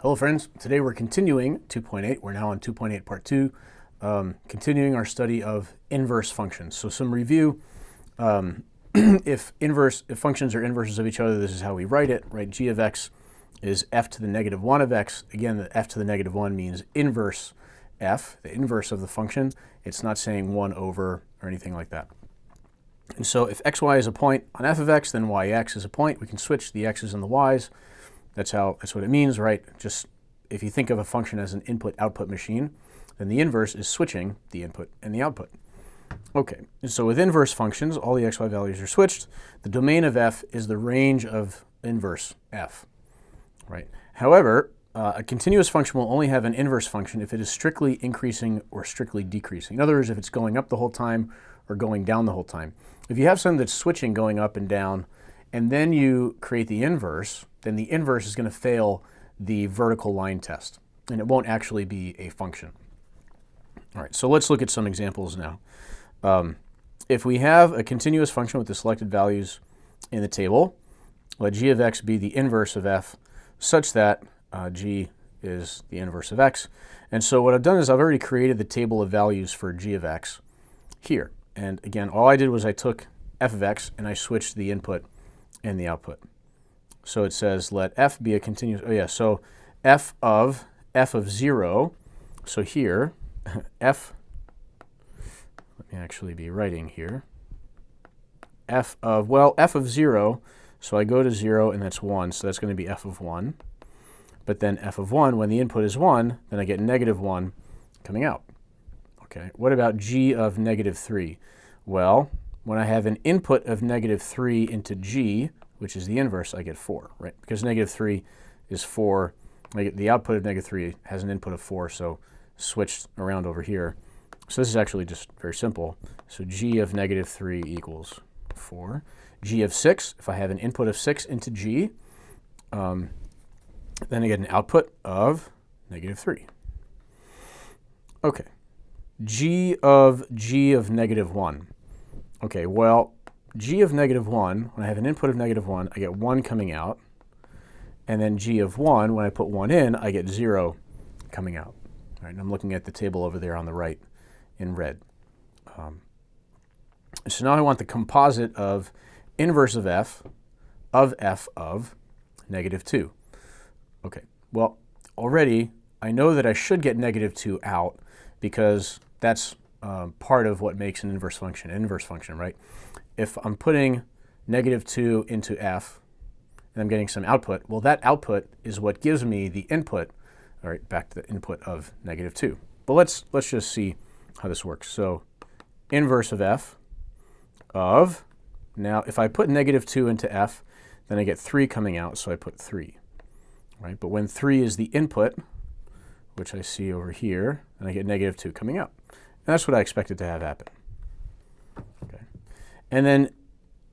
Hello friends, today we're continuing 2.8. We're now on 2.8 part 2, continuing our study of inverse functions. So some review, if functions are inverses of each other, this is how we write it, right? G of x is f to the negative 1 of x. Again, the f to the negative 1 means inverse f, the inverse of the function. It's not saying 1 over or anything like that. And so if xy is a point on f of x, then yx is a point. We can switch the x's and the y's. That's what it means, right? Just if you think of a function as an input-output machine, then the inverse is switching the input and the output. Okay, and so with inverse functions, all the xy values are switched. The domain of f is the range of inverse f, right? However, a continuous function will only have an inverse function if it is strictly increasing or strictly decreasing. In other words, if it's going up the whole time or going down the whole time. If you have something that's switching going up and down, and then you create the inverse, then the inverse is going to fail the vertical line test, and it won't actually be a function. All right, so let's look at some examples now. If we have a continuous function with the selected values in the table, let g of x be the inverse of f such that g is the inverse of x. And so what I've done is I've already created the table of values for g of x here. And again, all I did was I took f of x and I switched the input and the output. So it says let f be a continuous, so f of 0, so here, f, let me actually be writing here, f of 0, so I go to 0 and that's 1, so that's going to be f of 1. But then f of 1, when the input is 1, then I get negative 1 coming out. Okay, what about g of negative 3? Well, when I have an input of negative 3 into g, which is the inverse, I get 4, right? Because negative 3 is 4. The output of negative 3 has an input of 4, so switched around over here. So this is actually just very simple. So g of negative 3 equals 4. G of 6, if I have an input of 6 into g, then I get an output of negative 3. Okay, g of negative 1. Okay, well, g of negative 1, when I have an input of negative 1, I get 1 coming out. And then g of 1, when I put 1 in, I get 0 coming out. All right, and I'm looking at the table over there on the right in red. So now I want the composite of inverse of f of negative 2. Okay, well, already I know that I should get negative 2 out because that's part of what makes an inverse function, right? If I'm putting negative 2 into f and I'm getting some output, well, that output is what gives me the input, all right, back to the input of negative 2. But let's just see how this works. So inverse of f of, now if I put negative 2 into f, then I get 3 coming out, so I put 3, right? But when 3 is the input, which I see over here, then I get negative 2 coming out. And that's what I expected to have happen. Okay. And then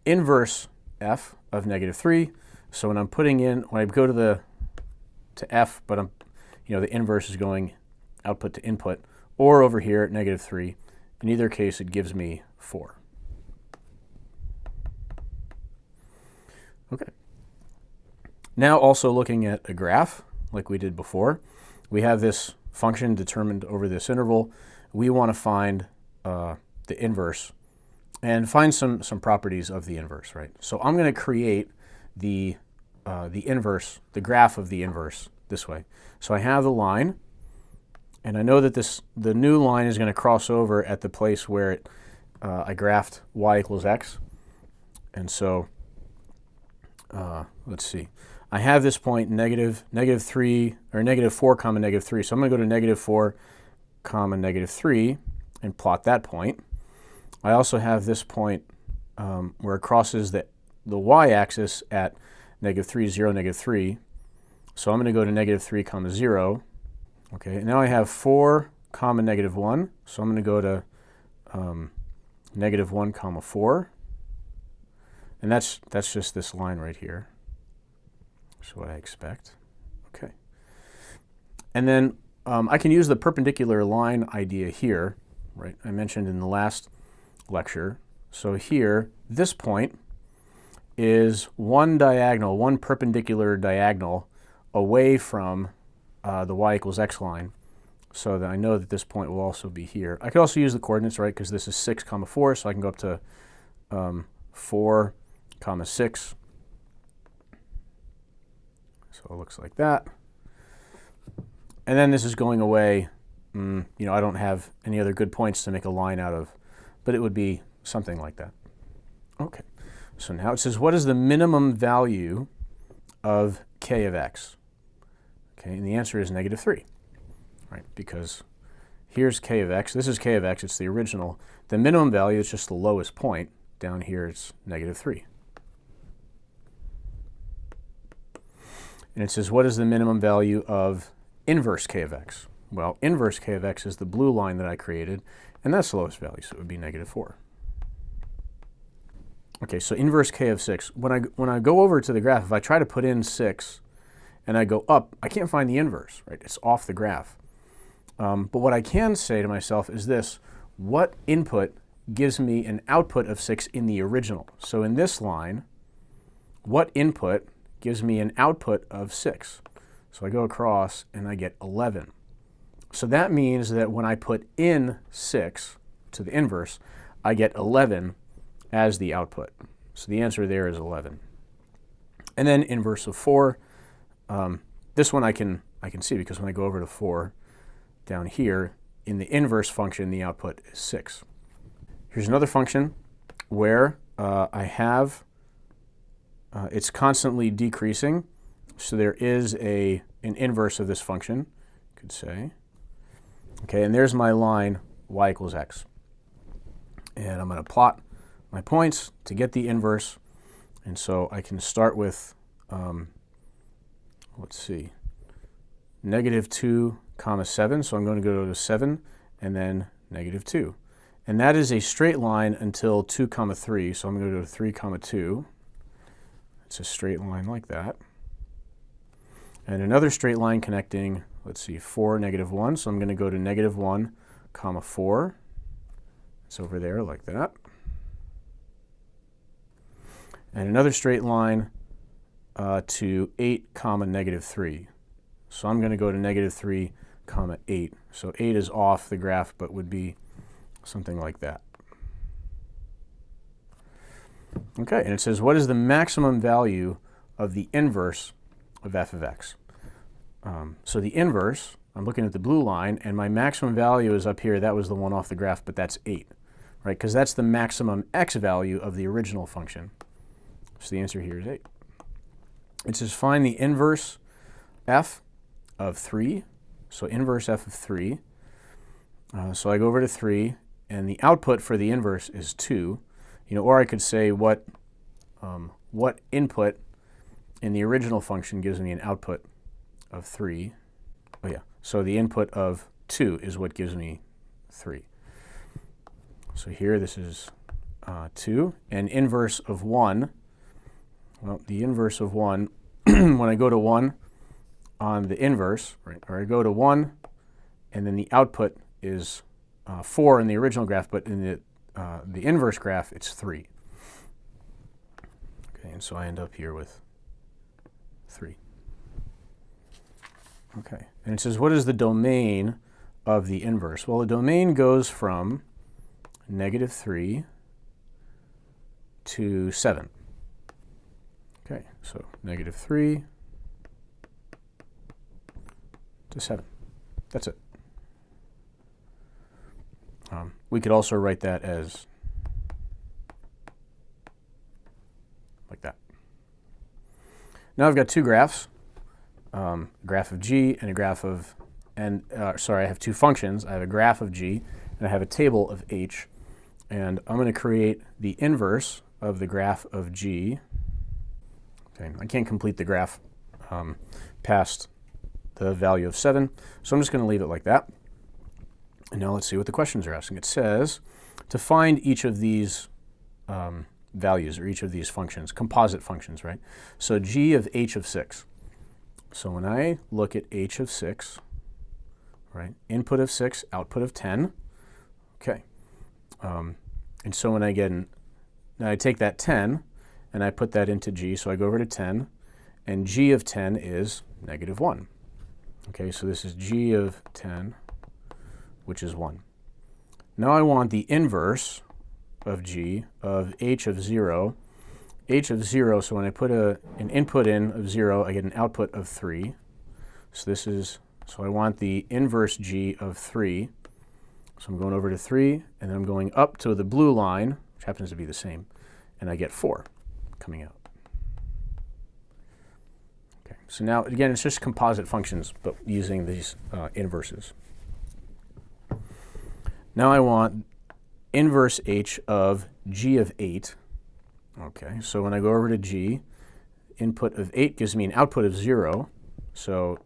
inverse f of negative 3. So when I'm putting in, when I go to f, but the inverse is going output to input, or over here at negative 3. In either case, it gives me 4. Okay. Now also looking at a graph like we did before, we have this function determined over this interval. We want to find the inverse and find some properties of the inverse, right? So I'm going to create the inverse, the graph of the inverse this way. So I have the line, and I know that the new line is going to cross over at the place where I graphed y equals x. And so let's see. I have this point negative 3 or negative 4 comma negative 3. So I'm going to go to negative 4 comma negative 3 and plot that point. I also have this point where it crosses the y-axis at negative 3, 0, negative 3. So I'm going to go to negative 3 comma 0. Okay, and now I have 4 comma negative 1. So I'm going to go to negative 1 comma 4. And that's just this line right here. That's what I expect. Okay. And then I can use the perpendicular line idea here, right? I mentioned in the last lecture. So here, this point is one perpendicular diagonal away from the y equals x line, so that I know that this point will also be here. I could also use the coordinates, right, because this is 6, 4, so I can go up to 4, 6. So it looks like that. And then this is going away. You know, I don't have any other good points to make a line out of, but it would be something like that. Okay, so now it says, what is the minimum value of k of x? Okay, and the answer is -3, right? Because here's k of x. This is k of x. It's the original. The minimum value is just the lowest point. Down here, it's -3. And it says, what is the minimum value of inverse k of x? Well, inverse k of x is the blue line that I created, and that's the lowest value, so it would be -4. Okay, so inverse k of 6. When I go over to the graph, if I try to put in 6 and I go up, I can't find the inverse, right? It's off the graph. But what I can say to myself is this: what input gives me an output of 6 in the original? So in this line, what input gives me an output of 6? So I go across and I get 11. So that means that when I put in 6 to the inverse, I get 11 as the output. So the answer there is 11. And then inverse of 4. This one I can see, because when I go over to 4 down here, in the inverse function, the output is 6. Here's another function where I have, it's constantly decreasing. So there is an inverse of this function, you could say. Okay, and there's my line, y equals x. And I'm going to plot my points to get the inverse. And so I can start with, let's see, -2, 7. So I'm going to go to 7 and then -2. And that is a straight line until 2, 3. So I'm going to go to 3, 2. It's a straight line like that. And another straight line connecting, let's see, 4, -1. So I'm going to go to -1, 4. It's over there like that. And another straight line to 8, -3. So I'm going to go to -3, 8. So 8 is off the graph, but would be something like that. Okay, and it says, what is the maximum value of the inverse of f of x? So the inverse, I'm looking at the blue line, and my maximum value is up here. That was the one off the graph, but that's 8, right? Because that's the maximum x value of the original function. So the answer here is 8. It says, find the inverse f of 3. So inverse f of 3. So I go over to 3, and the output for the inverse is 2. You know, or I could say what input in the original function gives me an output of 3. Oh yeah, so the input of 2 is what gives me 3. So here this is 2, and inverse of 1. Well, the inverse of 1, when I go to 1 on the inverse, right, or I go to 1, and then the output is 4 in the original graph, but in the inverse graph, it's 3. Okay, and so I end up here with 3. Okay, and it says, what is the domain of the inverse? Well, the domain goes from -3 to 7. Okay, so -3 to 7. That's it. We could also write that as like that. Now I've got two graphs, a graph of g and a graph of, I have two functions. I have a graph of g and I have a table of h. And I'm going to create the inverse of the graph of g. Okay, I can't complete the graph past the value of 7, so I'm just going to leave it like that. And now let's see what the questions are asking. It says to find each of these values, or each of these functions, composite functions, right? So g of h of 6. So when I look at h of 6, right, input of 6, output of 10, okay. And so when now I take that 10 and I put that into g, so I go over to 10, and g of 10 is -1. Okay, so this is g of 10, which is 1. Now I want the inverse of g of h of 0. H of 0, so when I put an input in of 0, I get an output of 3. So I want the inverse g of 3. So I'm going over to 3, and then I'm going up to the blue line, which happens to be the same, and I get 4 coming out. Okay, so now, again, it's just composite functions, but using these inverses. Now I want inverse h of g of 8. Okay, so when I go over to g, input of 8 gives me an output of 0. So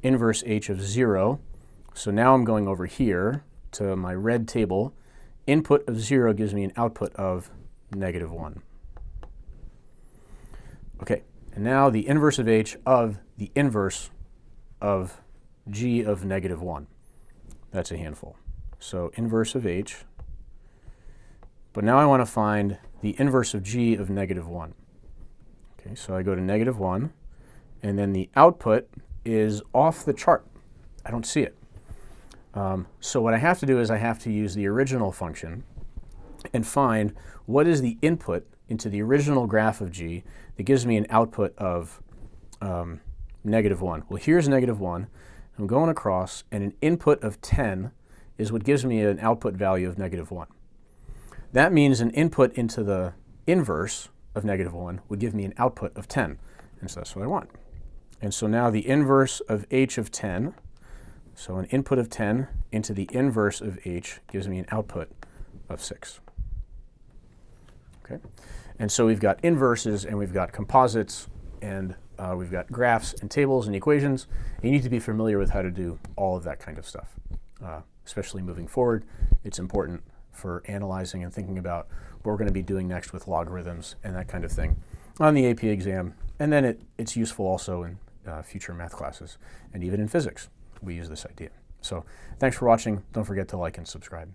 inverse h of 0. So now I'm going over here to my red table. Input of 0 gives me an output of -1. Okay, and now the inverse of h of the inverse of g of -1. That's a handful. So inverse of h. But now I want to find the inverse of g of -1. Okay, so I go to -1, and then the output is off the chart. I don't see it. So what I have to do is I have to use the original function and find what is the input into the original graph of g that gives me an output of -1. Well, here's -1. I'm going across, and an input of 10 is what gives me an output value of -1. That means an input into the inverse of -1 would give me an output of 10, and so that's what I want. And so now the inverse of h of 10, so an input of 10 into the inverse of h gives me an output of 6. Okay, and so we've got inverses, and we've got composites, and we've got graphs and tables and equations. You need to be familiar with how to do all of that kind of stuff, especially moving forward. It's important for analyzing and thinking about what we're going to be doing next with logarithms and that kind of thing on the AP exam. And then it's useful also in future math classes, and even in physics we use this idea. So thanks for watching. Don't forget to like and subscribe.